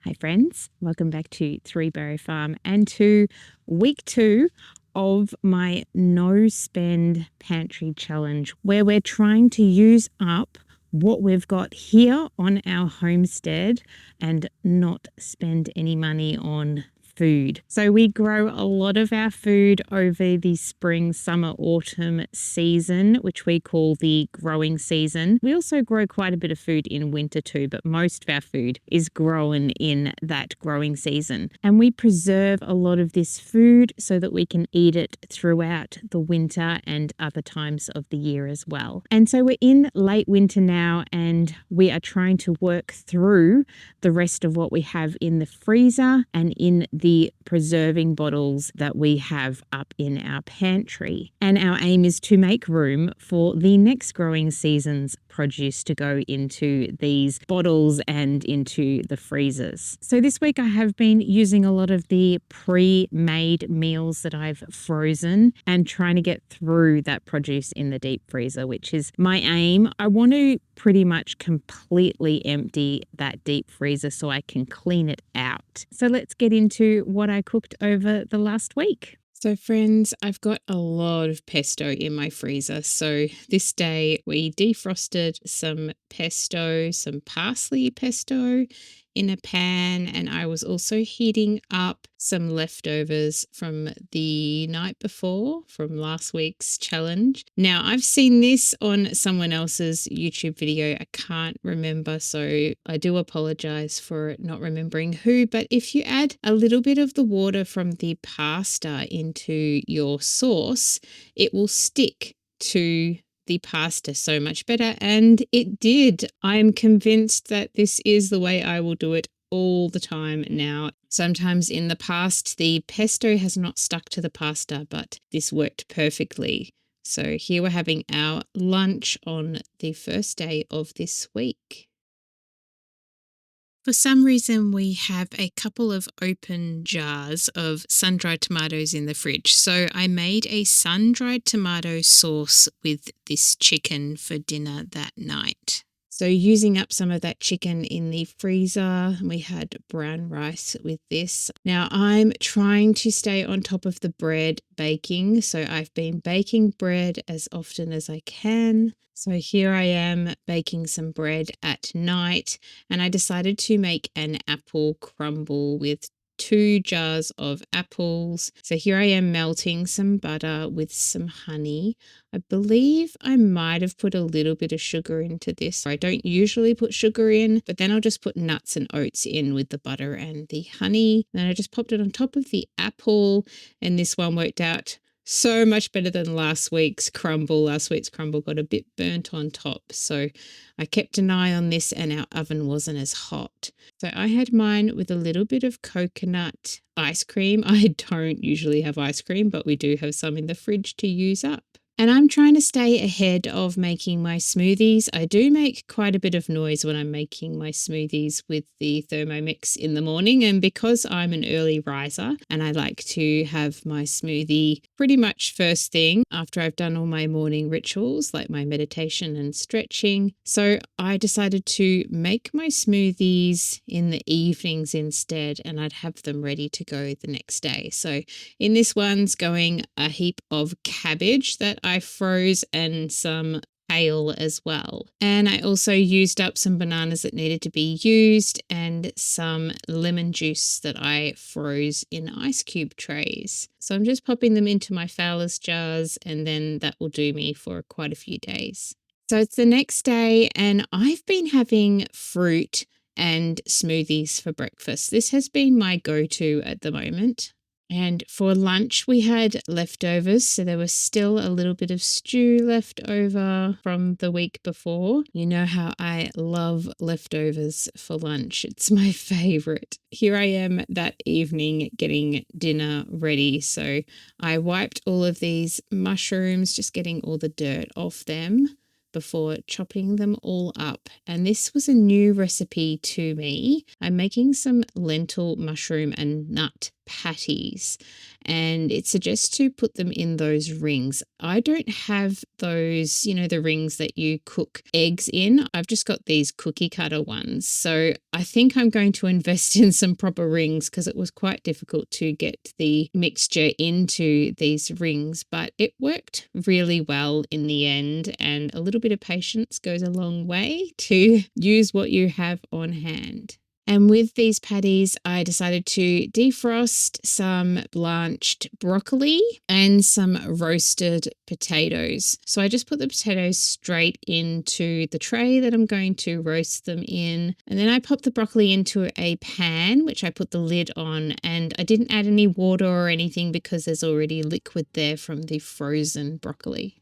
Hi friends, welcome back to 3 Barrow Farm and to week 2 of my no spend pantry challenge, where we're trying to use up what we've got here on our homestead and not spend any money on food. So we grow a lot of our food over the spring, summer, autumn season, which we call the growing season. We also grow quite a bit of food in winter too, but most of our food is grown in that growing season. And we preserve a lot of this food so that we can eat it throughout the winter and other times of the year as well. And so we're in late winter now, and we are trying to work through the rest of what we have in the freezer and in the preserving bottles that we have up in our pantry. And our aim is to make room for the next growing season's produce to go into these bottles and into the freezers. So this week I have been using a lot of the pre-made meals that I've frozen and trying to get through that produce in the deep freezer, which is my aim. I want to pretty much completely empty that deep freezer so I can clean it out. So let's get into what I cooked over the last week. So friends, I've got a lot of pesto in my freezer. So this day we defrosted some pesto, some parsley pesto in a pan, and I was also heating up some leftovers from the night before from last week's challenge. Now, I've seen this on someone else's YouTube video. I can't remember, so I do apologize for not remembering who, but if you add a little bit of the water from the pasta into your sauce, it will stick to the pasta so much better, and it did. I am convinced that this is the way I will do it all the time now. Sometimes in the past the pesto has not stuck to the pasta, but this worked perfectly. So here we're having our lunch on the first day of this week. For some reason, we have a couple of open jars of sun-dried tomatoes in the fridge. So I made a sun-dried tomato sauce with this chicken for dinner that night. So using up some of that chicken in the freezer, we had brown rice with this. Now I'm trying to stay on top of the bread baking. So I've been baking bread as often as I can. So here I am baking some bread at night, and I decided to make an apple crumble with 2 jars of apples. So here I am melting some butter with some honey. I believe I might have put a little bit of sugar into this. I don't usually put sugar in, but then I'll just put nuts and oats in with the butter and the honey. Then I just popped it on top of the apple, and this one worked out so much better than last week's crumble. Last week's crumble got a bit burnt on top. So I kept an eye on this, and our oven wasn't as hot. So I had mine with a little bit of coconut ice cream. I don't usually have ice cream, but we do have some in the fridge to use up. And I'm trying to stay ahead of making my smoothies. I do make quite a bit of noise when I'm making my smoothies with the Thermomix in the morning. And because I'm an early riser and I like to have my smoothie pretty much first thing after I've done all my morning rituals, like my meditation and stretching. So I decided to make my smoothies in the evenings instead, and I'd have them ready to go the next day. So in this one's going a heap of cabbage that I froze and some kale as well. And I also used up some bananas that needed to be used and some lemon juice that I froze in ice cube trays. So I'm just popping them into my Fowler's jars, and then that will do me for quite a few days. So it's the next day, and I've been having fruit and smoothies for breakfast. This has been my go-to at the moment. And for lunch, we had leftovers. So there was still a little bit of stew left over from the week before. You know how I love leftovers for lunch. It's my favorite. Here I am that evening getting dinner ready. So I wiped all of these mushrooms, just getting all the dirt off them before chopping them all up. And this was a new recipe to me. I'm making some lentil, mushroom and nut patties, and it suggests to put them in those rings. I don't have those, the rings that you cook eggs in. I've just got these cookie cutter ones. So I think I'm going to invest in some proper rings because it was quite difficult to get the mixture into these rings, but it worked really well in the end, and a little bit of patience goes a long way to use what you have on hand. And with these patties, I decided to defrost some blanched broccoli and some roasted potatoes. So I just put the potatoes straight into the tray that I'm going to roast them in. And then I popped the broccoli into a pan, which I put the lid on. And I didn't add any water or anything because there's already liquid there from the frozen broccoli.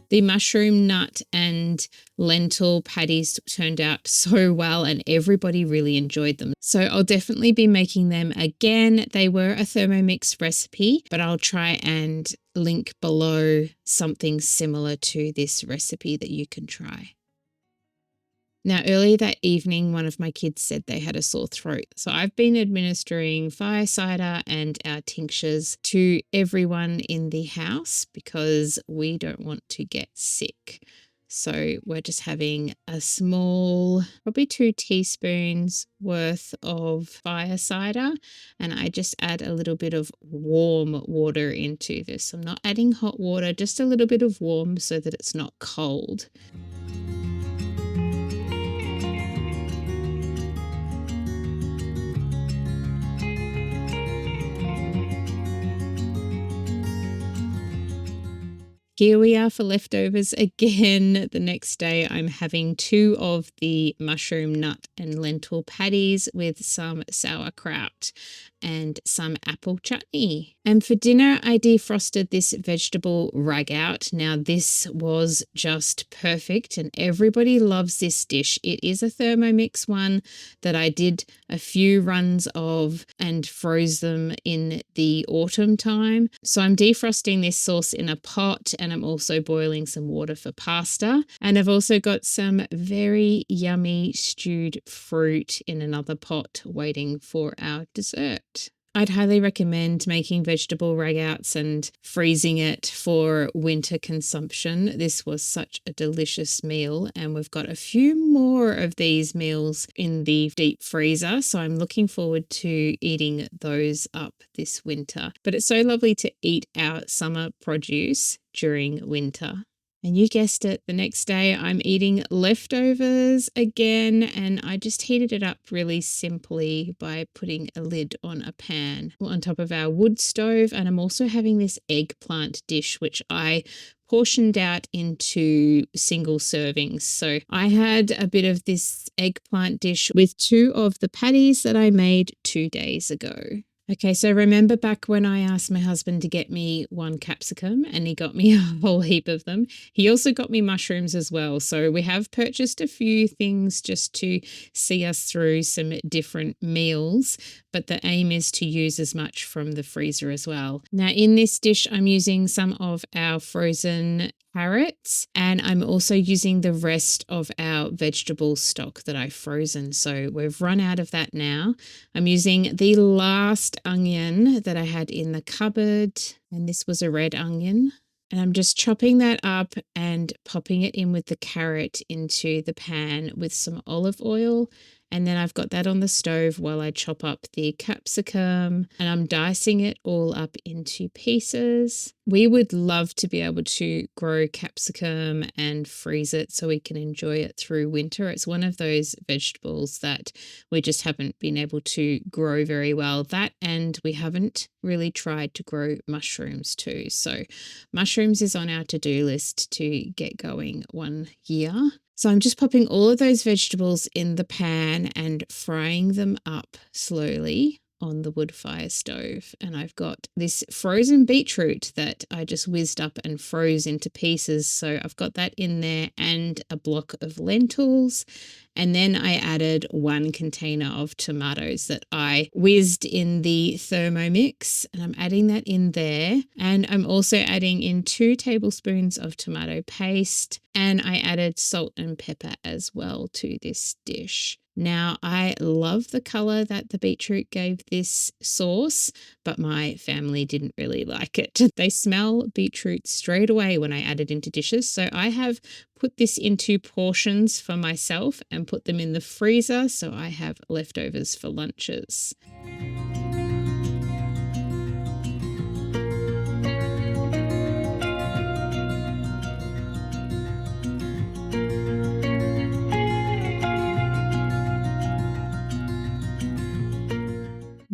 The mushroom nut and lentil patties turned out so well and everybody really enjoyed them. So I'll definitely be making them again. They were a Thermomix recipe, but I'll try and link below something similar to this recipe that you can try. Now, earlier that evening, one of my kids said they had a sore throat. So I've been administering fire cider and our tinctures to everyone in the house because we don't want to get sick. So we're just having a small, probably 2 teaspoons worth of fire cider. And I just add a little bit of warm water into this. I'm not adding hot water, just a little bit of warm so that it's not cold. Here we are for leftovers again. The next day I'm having 2 of the mushroom nut and lentil patties with some sauerkraut and some apple chutney. And for dinner, I defrosted this vegetable ragout. Now this was just perfect and everybody loves this dish. It is a Thermomix one that I did a few runs of and froze them in the autumn time. So I'm defrosting this sauce in a pot and I'm also boiling some water for pasta. And I've also got some very yummy stewed fruit in another pot waiting for our dessert. I'd highly recommend making vegetable ragouts and freezing it for winter consumption. This was such a delicious meal, and we've got a few more of these meals in the deep freezer, so I'm looking forward to eating those up this winter. But it's so lovely to eat our summer produce during winter. And you guessed it, the next day I'm eating leftovers again, and I just heated it up really simply by putting a lid on a pan on top of our wood stove. And I'm also having this eggplant dish, which I portioned out into single servings. So I had a bit of this eggplant dish with 2 of the patties that I made 2 days ago. Okay, so remember back when I asked my husband to get me 1 capsicum and he got me a whole heap of them. He also got me mushrooms as well. So we have purchased a few things just to see us through some different meals, but the aim is to use as much from the freezer as well. Now in this dish, I'm using some of our frozen carrots, and I'm also using the rest of our vegetable stock that I've frozen. So we've run out of that now. I'm using the last onion that I had in the cupboard, and this was a red onion. And I'm just chopping that up and popping it in with the carrot into the pan with some olive oil. And then I've got that on the stove while I chop up the capsicum, and I'm dicing it all up into pieces. We would love to be able to grow capsicum and freeze it so we can enjoy it through winter. It's one of those vegetables that we just haven't been able to grow very well. That, and we haven't really tried to grow mushrooms too. So mushrooms is on our to-do list to get going one year. So I'm just popping all of those vegetables in the pan and frying them up slowly on the wood fire stove. And I've got this frozen beetroot that I just whizzed up and froze into pieces. So I've got that in there, and a block of lentils. And then I added 1 container of tomatoes that I whizzed in the Thermomix, and I'm adding that in there. And I'm also adding in 2 tablespoons of tomato paste, and I added salt and pepper as well to this dish. Now, I love the color that the beetroot gave this sauce, but my family didn't really like it. They smell beetroot straight away when I add it into dishes. So I have put this into portions for myself and put them in the freezer so I have leftovers for lunches.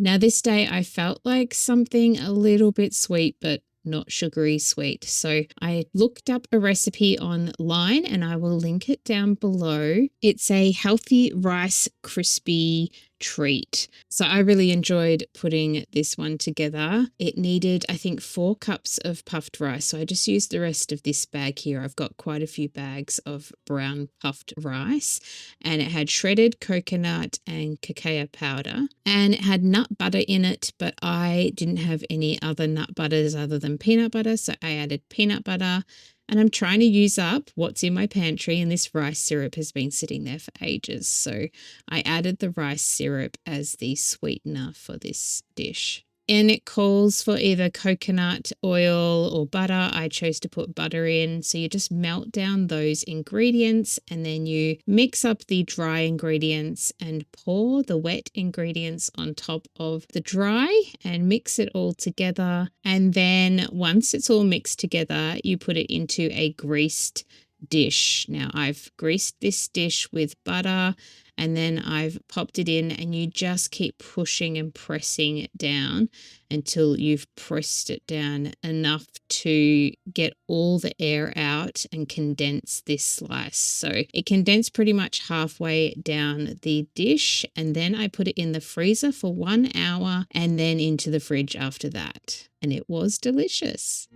Now, this day I felt like something a little bit sweet, but not sugary sweet. So I looked up a recipe online and I will link it down below. It's a healthy rice crispy treat. So I really enjoyed putting this one together. It needed, I think, 4 cups of puffed rice. So I just used the rest of this bag here. I've got quite a few bags of brown puffed rice, and it had shredded coconut and cacao powder, and it had nut butter in it, but I didn't have any other nut butters other than peanut butter. So I added peanut butter. And I'm trying to use up what's in my pantry, and this rice syrup has been sitting there for ages. So I added the rice syrup as the sweetener for this dish. And it calls for either coconut oil or butter. I chose to put butter in. So you just melt down those ingredients and then you mix up the dry ingredients and pour the wet ingredients on top of the dry and mix it all together. And then once it's all mixed together, you put it into a greased dish. Now I've greased this dish with butter, and then I've popped it in, and you just keep pushing and pressing it down until you've pressed it down enough to get all the air out and condense this slice. So it condensed pretty much halfway down the dish, and then I put it in the freezer for 1 hour and then into the fridge after that. And it was delicious.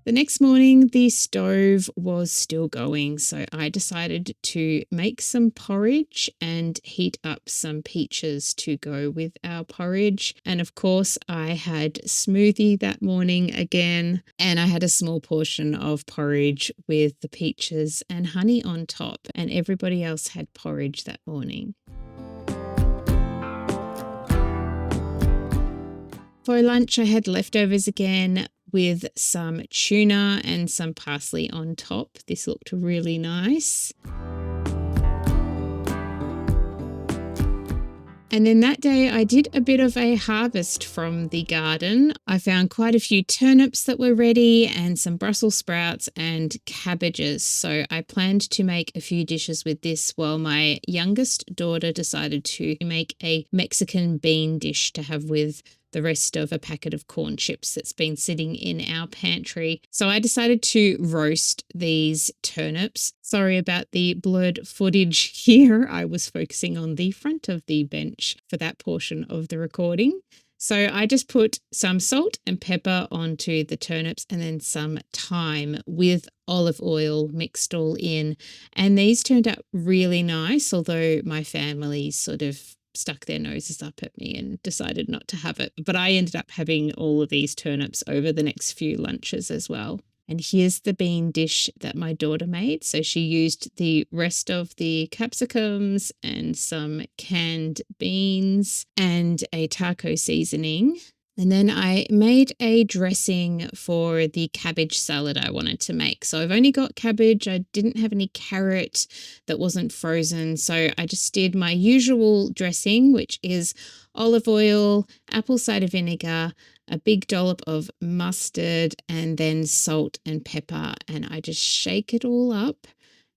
The next morning, the stove was still going, so I decided to make some porridge and heat up some peaches to go with our porridge. And of course, I had smoothie that morning again, and I had a small portion of porridge with the peaches and honey on top, and everybody else had porridge that morning. For lunch, I had leftovers again with some tuna and some parsley on top. This looked really nice. And then that day I did a bit of a harvest from the garden. I found quite a few turnips that were ready and some Brussels sprouts and cabbages. So I planned to make a few dishes with this while my youngest daughter decided to make a Mexican bean dish to have with the rest of a packet of corn chips that's been sitting in our pantry. So I decided to roast these turnips. Sorry about the blurred footage here. I was focusing on the front of the bench for that portion of the recording. So I just put some salt and pepper onto the turnips and then some thyme with olive oil mixed all in. And these turned out really nice, although my family sort of stuck their noses up at me and decided not to have it. But I ended up having all of these turnips over the next few lunches as well. And here's the bean dish that my daughter made. So she used the rest of the capsicums and some canned beans and a taco seasoning. And then I made a dressing for the cabbage salad I wanted to make. So I've only got cabbage. I didn't have any carrot that wasn't frozen. So I just did my usual dressing, which is olive oil, apple cider vinegar, a big dollop of mustard, and then salt and pepper. And I just shake it all up,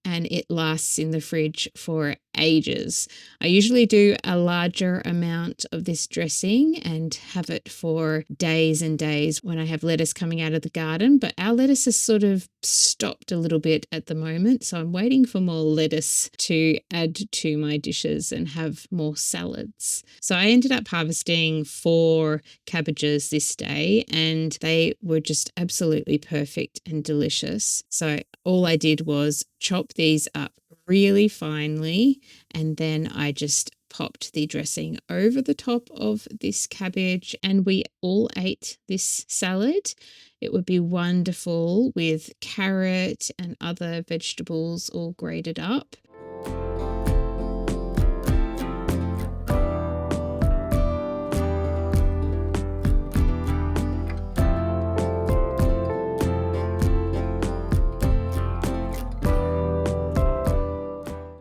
and it lasts in the fridge for ages. I usually do a larger amount of this dressing and have it for days and days when I have lettuce coming out of the garden, but our lettuce is sort of stopped a little bit at the moment, so I'm waiting for more lettuce to add to my dishes and have more salads. So I ended up harvesting 4 cabbages this day, and they were just absolutely perfect and delicious. So all I did was chop these up really finely, and then I just popped the dressing over the top of this cabbage, and we all ate this salad. It would be wonderful with carrot and other vegetables all grated up.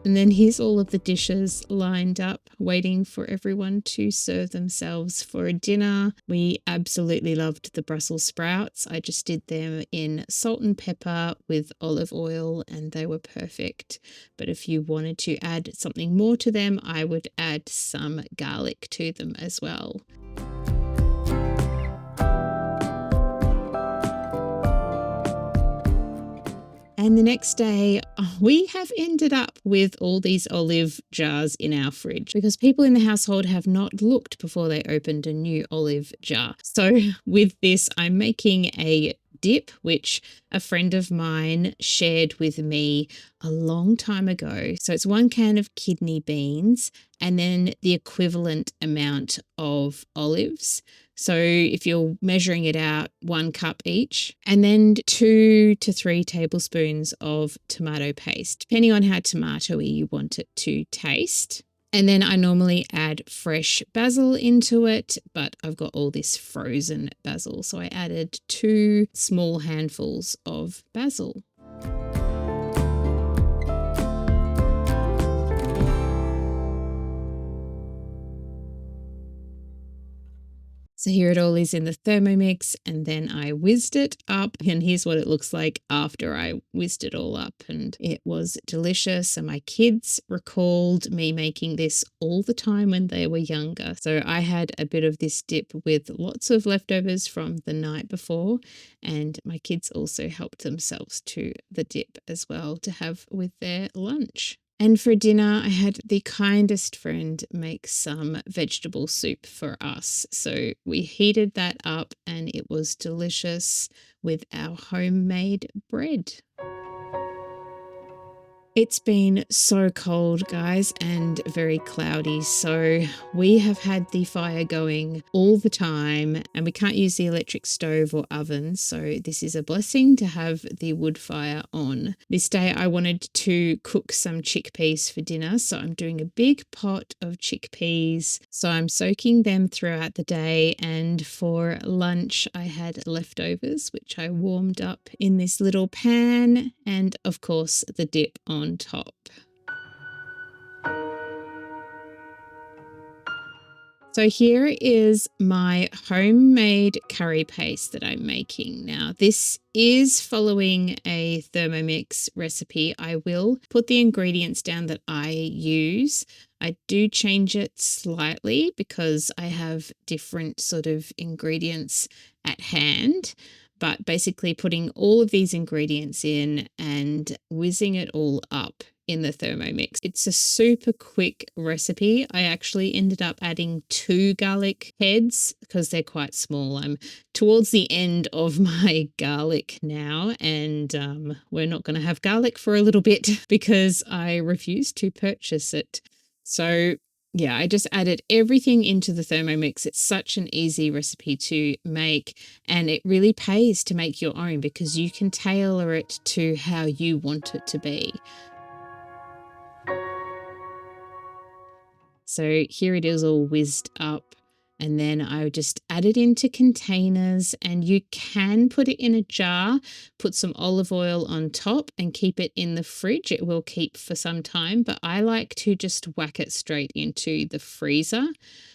And then here's all of the dishes lined up, waiting for everyone to serve themselves for dinner. We absolutely loved the Brussels sprouts. I just did them in salt and pepper with olive oil, and they were perfect. But if you wanted to add something more to them, I would add some garlic to them as well. And the next day, we have ended up with all these olive jars in our fridge because people in the household have not looked before they opened a new olive jar. So with this, I'm making a dip, which a friend of mine shared with me a long time ago. So it's 1 can of kidney beans and then the equivalent amount of olives. So if you're measuring it out, 1 cup each, and then 2 to 3 tablespoons of tomato paste, depending on how tomatoey you want it to taste. And then I normally add fresh basil into it, but I've got all this frozen basil. So I added 2 small handfuls of basil. So here it all is in the Thermomix, and then I whizzed it up, and here's what it looks like after I whizzed it all up, and it was delicious. And my kids recalled me making this all the time when they were younger. So I had a bit of this dip with lots of leftovers from the night before, and my kids also helped themselves to the dip as well to have with their lunch. And for dinner, I had the kindest friend make some vegetable soup for us. So we heated that up, and it was delicious with our homemade bread. It's been so cold, guys, and very cloudy. So we have had the fire going all the time, and we can't use the electric stove or oven. So this is a blessing to have the wood fire on. This day I wanted to cook some chickpeas for dinner. So I'm doing a big pot of chickpeas. So I'm soaking them throughout the day. And for lunch, I had leftovers, which I warmed up in this little pan. And of course, the dip on top. So here is my homemade curry paste that I'm making. Now, this is following a Thermomix recipe. I will put the ingredients down that I use. I do change it slightly because I have different sort of ingredients at hand. But basically putting all of these ingredients in and whizzing it all up in the Thermomix. It's a super quick recipe. I actually ended up adding 2 garlic heads because they're quite small. I'm towards the end of my garlic now, and we're not going to have garlic for a little bit because I refuse to purchase it. So yeah, I just added everything into the Thermomix. It's such an easy recipe to make, and it really pays to make your own because you can tailor it to how you want it to be. So here it is all whizzed up, and then I just add it into containers, and you can put it in a jar, put some olive oil on top and keep it in the fridge. It will keep for some time, but I like to just whack it straight into the freezer.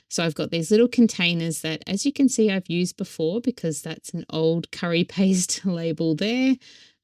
So I've got these little containers that, as you can see, I've used before because that's an old curry paste label there.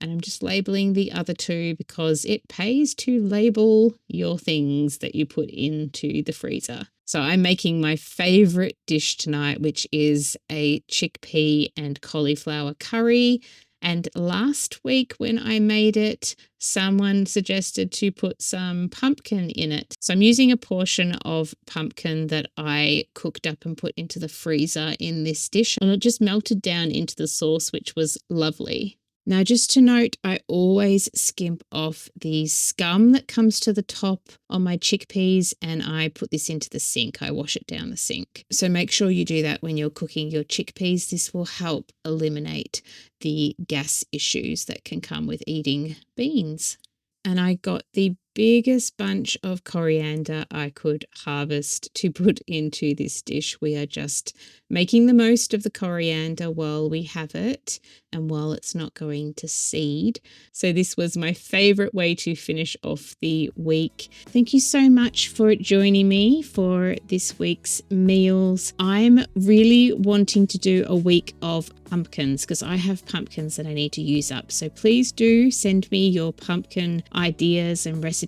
And I'm just labeling the other 2 because it pays to label your things that you put into the freezer. So I'm making my favorite dish tonight, which is a chickpea and cauliflower curry. And last week when I made it, someone suggested to put some pumpkin in it. So I'm using a portion of pumpkin that I cooked up and put into the freezer in this dish, and it just melted down into the sauce, which was lovely. Now, just to note, I always skimp off the scum that comes to the top on my chickpeas, and I put this into the sink. I wash it down the sink. So make sure you do that when you're cooking your chickpeas. This will help eliminate the gas issues that can come with eating beans. And I got the biggest bunch of coriander I could harvest to put into this dish. We are just making the most of the coriander while we have it and while it's not going to seed. So this was my favorite way to finish off the week. Thank you so much for joining me for this week's meals. I'm really wanting to do a week of pumpkins because I have pumpkins that I need to use up. So please do send me your pumpkin ideas and recipes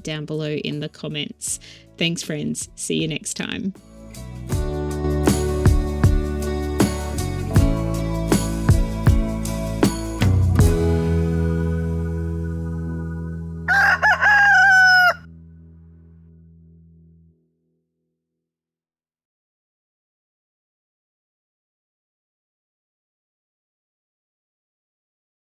down below in the comments. Thanks, friends. See you next time.